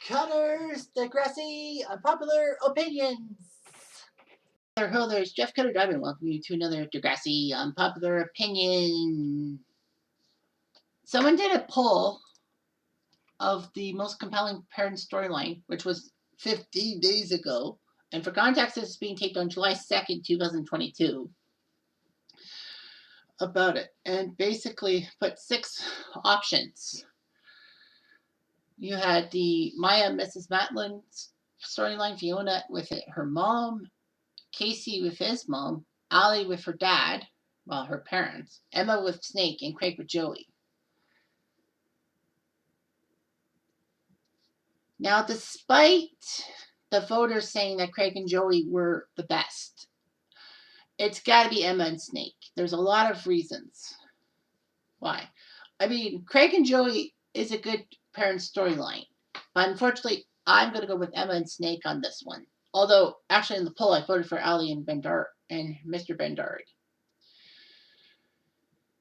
Cutter's Degrassi Unpopular Opinions. Hello, there's Jeff Cutter Driving. Welcome you to another Degrassi Unpopular Opinion. Someone did a poll of the most compelling parent storyline, which was 15 days ago. And for context, this is being taped on July 2nd, 2022. About it. And basically put 6 options. You had the Maya and Mrs. Matlin's storyline, Fiona with her mom, Casey with his mom, Allie with her dad, well, her parents, Emma with Snake, and Craig with Joey. Now, despite the voters saying that Craig and Joey were the best, it's got to be Emma and Snake. There's a lot of reasons why. I mean, Craig and Joey is a good parent storyline, but unfortunately, I'm going to go with Emma and Snake on this one. Although, actually, in the poll, I voted for Allie and Mr. Bendari.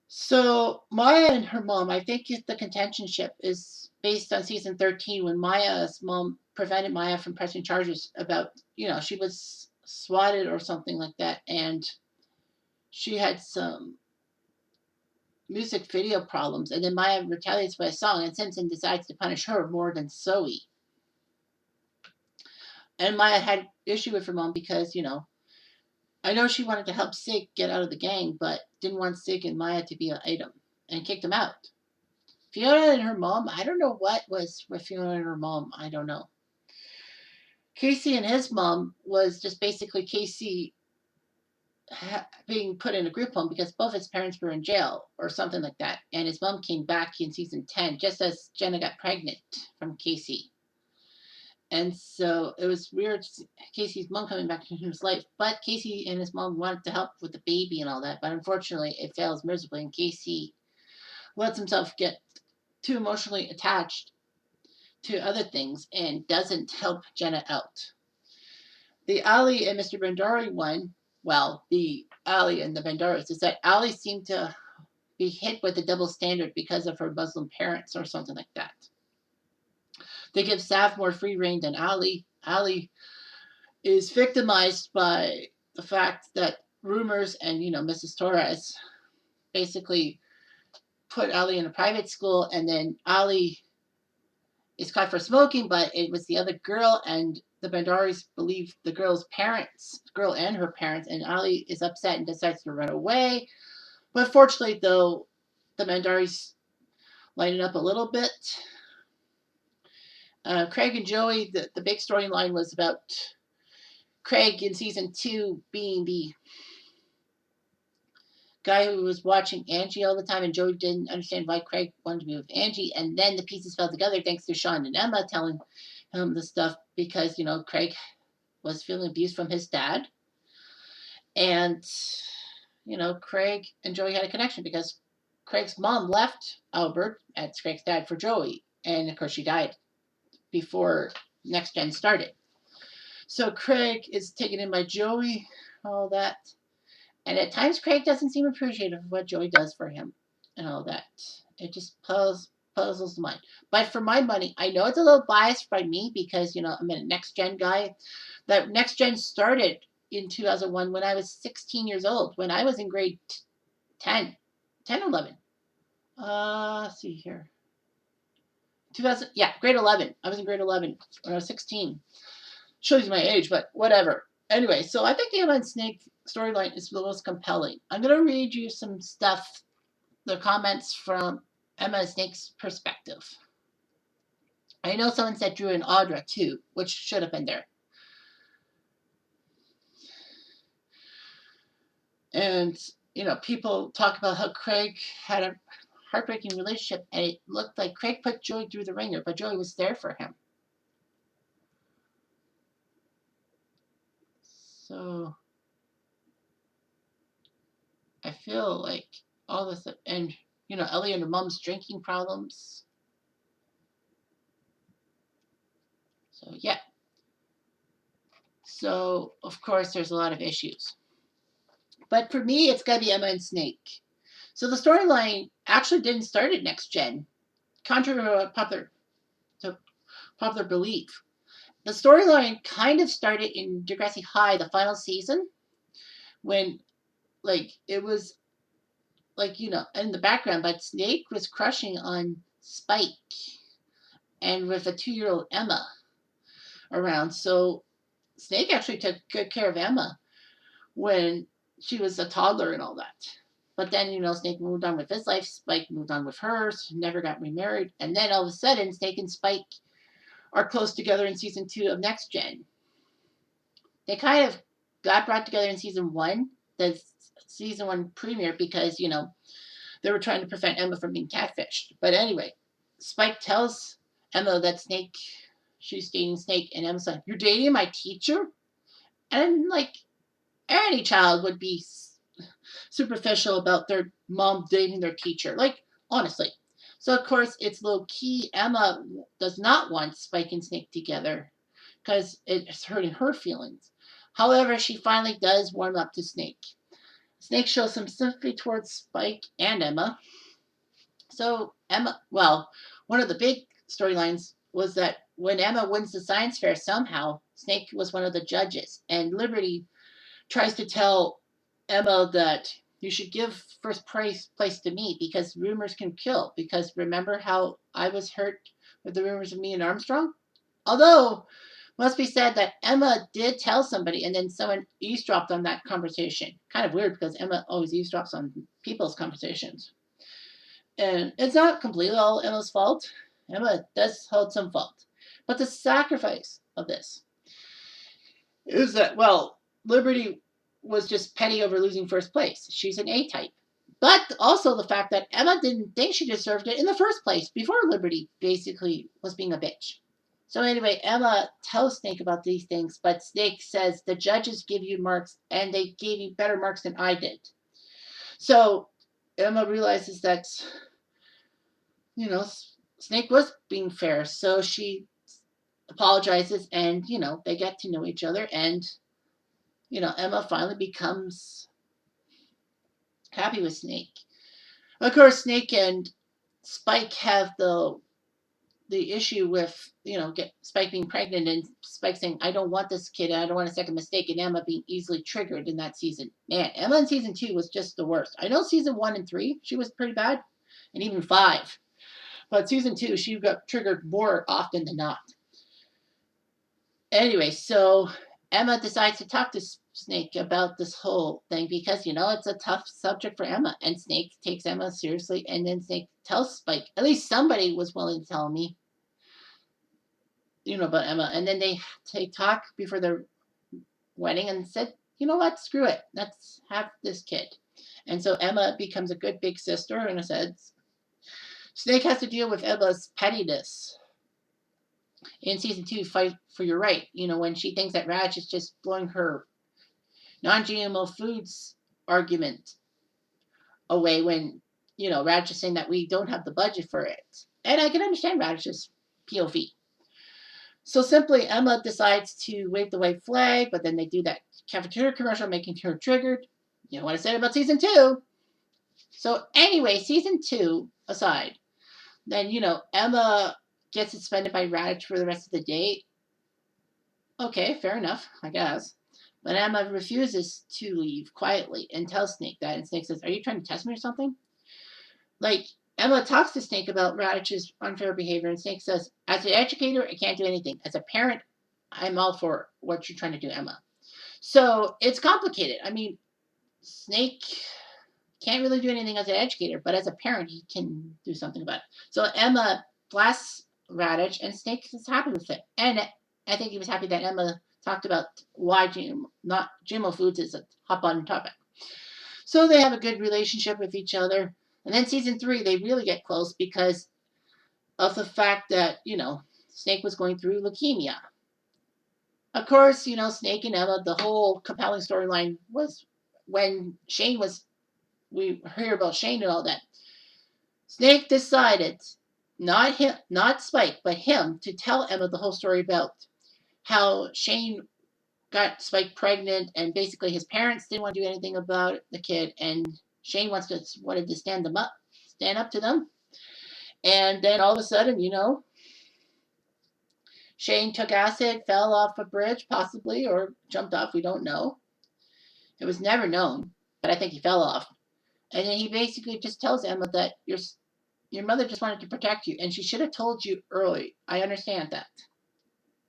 So, Maya and her mom, I think the contentionship is based on season 13 when Maya's mom prevented Maya from pressing charges about, she was swatted or something like that, and she had some music video problems, and then Maya retaliates by a song, and Simpson decides to punish her more than Zoe. And Maya had issue with her mom because, I know she wanted to help Sig get out of the gang, but didn't want Sig and Maya to be an item, and kicked him out. Fiona and her mom, I don't know what was with Fiona and her mom. I don't know. Casey and his mom was just basically Casey being put in a group home because both his parents were in jail or something like that. And his mom came back in season 10 just as Jenna got pregnant from Casey. And so it was weird, Casey's mom coming back into his life. But Casey and his mom wanted to help with the baby and all that. But unfortunately, it fails miserably. And Casey lets himself get too emotionally attached to other things and doesn't help Jenna out. The Allie and Mr. Bendari one, well, the Allie and the Bendaris, is that Allie seemed to be hit with a double standard because of her Muslim parents or something like that. They give Sav more free reign than Allie. Allie is victimized by the fact that rumors and, Mrs. Torres basically put Allie in a private school, and then Allie is caught for smoking, but it was the other girl, and the Bendaris believe the girl and her parents, and Allie is upset and decides to run away. But fortunately, though, the Bendaris line it up a little bit. Craig and Joey, the big storyline was about Craig in season 2 being the guy who was watching Angie all the time, and Joey didn't understand why Craig wanted to be with Angie, and then the pieces fell together thanks to Sean and Emma telling him the stuff because, Craig was feeling abused from his dad, and, Craig and Joey had a connection because Craig's mom left Albert, that's Craig's dad, for Joey, and of course she died before Next Gen started. So Craig is taken in by Joey, all that. And at times, Craig doesn't seem appreciative of what Joey does for him and all that. It just puzzles the mind. But for my money, I know it's a little biased by me because, I'm a Next Gen guy. That Next Gen started in 2001 when I was 16 years old, when I was in grade 11. Let's see here. Grade 11. I was in grade 11 when I was 16. Shows you my age, but whatever. Anyway, so I think the Emma and Snake storyline is the most compelling. I'm going to read you some stuff, the comments from Emma and Snake's perspective. I know someone said Drew and Audra too, which should have been there. And, people talk about how Craig had a heartbreaking relationship, and it looked like Craig put Joey through the ringer, but Joey was there for him. So I feel like all this, and, Ellie and her mom's drinking problems. So, yeah. So, of course, there's a lot of issues. But for me, it's got to be Emma and Snake. So the storyline actually didn't start at Next Gen. Contrary to popular belief. The storyline kind of started in Degrassi High, the final season, when it was in the background, but Snake was crushing on Spike and with a 2-year-old Emma around. So Snake actually took good care of Emma when she was a toddler and all that. But then, Snake moved on with his life. Spike moved on with hers, never got remarried. And then all of a sudden, Snake and Spike are close together in season 2 of Next Gen. They kind of got brought together in season 1, the season 1 premiere, because, they were trying to prevent Emma from being catfished. But anyway, Spike tells Emma that she's dating Snake, and Emma's like, "You're dating my teacher?" And any child would be superficial about their mom dating their teacher. Honestly. So of course it's low key. Emma does not want Spike and Snake together because it's hurting her feelings. However, she finally does warm up to Snake. Snake shows some sympathy towards Spike and Emma. So one of the big storylines was that when Emma wins the science fair, somehow Snake was one of the judges, and Liberty tries to tell Emma that you should give first place to me because rumors can kill. Because remember how I was hurt with the rumors of me and Armstrong? Although, must be said that Emma did tell somebody and then someone eavesdropped on that conversation. Kind of weird because Emma always eavesdrops on people's conversations. And it's not completely all Emma's fault. Emma does hold some fault. But the sacrifice of this is that, Liberty was just petty over losing first place. She's an A-type. But also the fact that Emma didn't think she deserved it in the first place before Liberty basically was being a bitch. So anyway, Emma tells Snake about these things, but Snake says the judges give you marks and they gave you better marks than I did. So Emma realizes that, Snake was being fair. So she apologizes and, they get to know each other, and Emma finally becomes happy with Snake. Of course, Snake and Spike have the issue with, Spike being pregnant and Spike saying, "I don't want this kid, and I don't want a second mistake," and Emma being easily triggered in that season. Man, Emma in season 2 was just the worst. I know season 1 and 3, she was pretty bad, and even 5. But season 2, she got triggered more often than not. Anyway, so Emma decides to talk to Snake about this whole thing because, it's a tough subject for Emma. And Snake takes Emma seriously. And then Snake tells Spike, at least somebody was willing to tell me, about Emma. And then they talk before their wedding and said, "You know what? Screw it. Let's have this kid." And so Emma becomes a good big sister in a sense. Snake has to deal with Emma's pettiness in season 2, Fight for Your Right, when she thinks that Raj is just blowing her non-GMO foods argument away when, Raj is saying that we don't have the budget for it. And I can understand Raj's POV. So simply, Emma decides to wave the white flag, but then they do that cafeteria commercial making her triggered. You know what I said about season 2. So anyway, season 2 aside, then, Emma gets suspended by Raj for the rest of the day. Okay, fair enough, I guess. But Emma refuses to leave quietly and tells Snake that. And Snake says, "Are you trying to test me or something?" Emma talks to Snake about Radish's unfair behavior. And Snake says, "As an educator, I can't do anything. As a parent, I'm all for what you're trying to do, Emma." So it's complicated. I mean, Snake can't really do anything as an educator, but as a parent, he can do something about it. So Emma blasts Radish, and Snake is happy with it. And I think he was happy that Emma talked about why GMO foods is a hot button topic. So they have a good relationship with each other. And then season 3, they really get close because of the fact that, Snake was going through leukemia. Of course, Snake and Emma, the whole compelling storyline was when we hear about Shane and all that. Snake decided, not Spike, but him, to tell Emma the whole story about how Shane got Spike pregnant, and basically his parents didn't want to do anything about the kid, and Shane wanted to stand up to them, and then all of a sudden, Shane took acid, fell off a bridge, possibly, or jumped off. We don't know. It was never known, but I think he fell off. And then he basically just tells Emma that your mother just wanted to protect you, and she should have told you early. I understand that,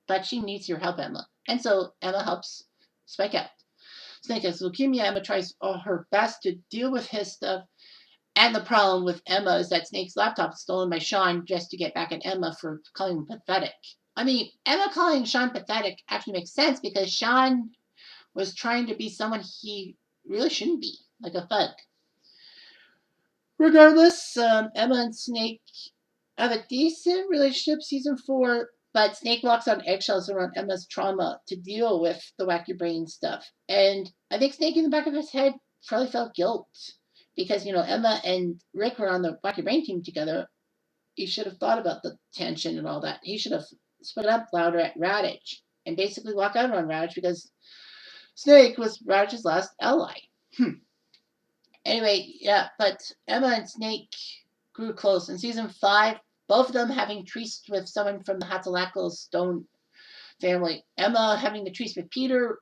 but she needs your help, Emma. And so Emma helps Spike out. Snake has leukemia. Emma tries her best to deal with his stuff. And the problem with Emma is that Snake's laptop is stolen by Sean just to get back at Emma for calling him pathetic. I mean, Emma calling Sean pathetic actually makes sense because Sean was trying to be someone he really shouldn't be, like a thug. Regardless, Emma and Snake have a decent relationship season 4, but Snake walks on eggshells around Emma's trauma to deal with the wacky brain stuff. And I think Snake in the back of his head probably felt guilt because, Emma and Rick were on the wacky brain team together. He should have thought about the tension and all that. He should have spoken up louder at Raditch and basically walk out on Raditch because Snake was Raditch's last ally. Anyway, yeah, but Emma and Snake grew close. In season 5, both of them having tryst with someone from the Hatzalakal Stone family. Emma having the tryst with Peter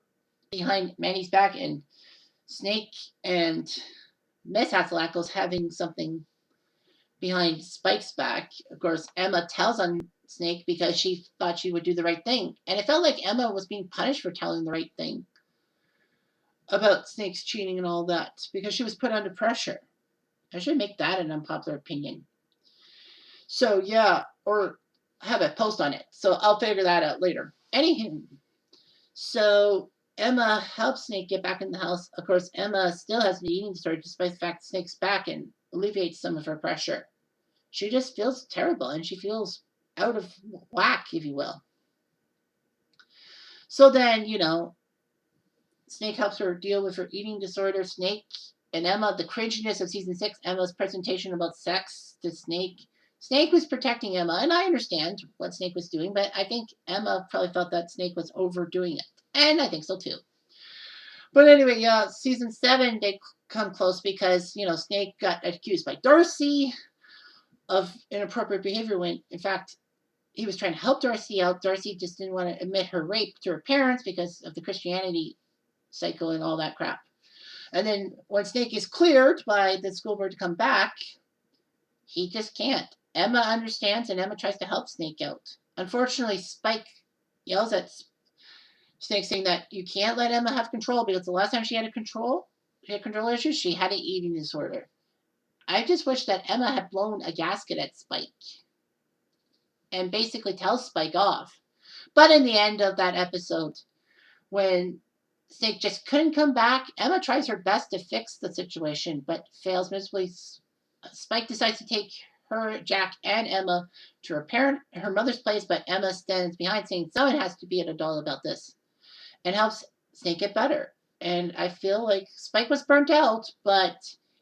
behind Manny's back, and Snake and Miss Hatzalakal's having something behind Spike's back. Of course, Emma tells on Snake because she thought she would do the right thing. And it felt like Emma was being punished for telling the right thing about Snake's cheating and all that because she was put under pressure. I should make that an unpopular opinion. So, yeah, or have a post on it. So I'll figure that out later. Anywho, so Emma helps Snake get back in the house. Of course, Emma still has an eating disorder despite the fact Snake's back and alleviates some of her pressure. She just feels terrible and she feels out of whack, if you will. So then, Snake helps her deal with her eating disorder. Snake and Emma, the cringiness of season 6, Emma's presentation about sex to Snake. Snake was protecting Emma, and I understand what Snake was doing, but I think Emma probably felt that Snake was overdoing it. And I think so too. But anyway, yeah, season 7, they come close because, Snake got accused by Darcy of inappropriate behavior when, in fact, he was trying to help Darcy out. Darcy just didn't want to admit her rape to her parents because of the Christianity cycle and all that crap. And then when Snake is cleared by the school board to come back, he just can't. Emma understands and Emma tries to help Snake out. Unfortunately, Spike yells at Snake saying that you can't let Emma have control because the last time she had control issues, she had an eating disorder. I just wish that Emma had blown a gasket at Spike and basically tells Spike off. But in the end of that episode, when Snake just couldn't come back, Emma tries her best to fix the situation, but fails miserably. Spike decides to take her, Jack, and Emma to her mother's place, but Emma stands behind saying someone has to be an adult about this and helps Snake get better. And I feel like Spike was burnt out, but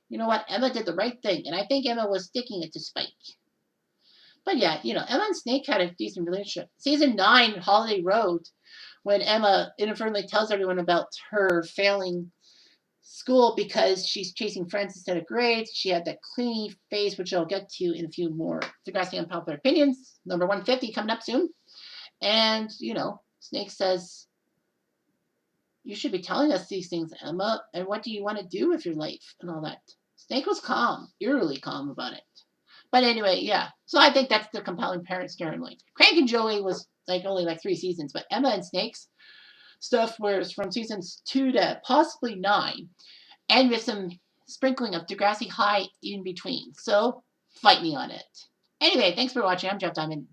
you know what? Emma did the right thing, and I think Emma was sticking it to Spike. But yeah, Emma and Snake had a decent relationship. Season 9, Holiday Road, when Emma inadvertently tells everyone about her failing school because she's chasing friends instead of grades. She had that clingy phase, which I'll get to in a few more Degrassi Unpopular Opinions. Number 150 coming up soon. And, Snake says, you should be telling us these things, Emma, and what do you want to do with your life and all that. Snake was calm, eerily calm about it. But anyway, yeah. So I think that's the compelling parent storyline. Crank and Joey was only 3 seasons, but Emma and Snake's stuff was from seasons 2 to possibly 9, and with some sprinkling of Degrassi High in between. So fight me on it. Anyway, thanks for watching. I'm Jeff Diamond.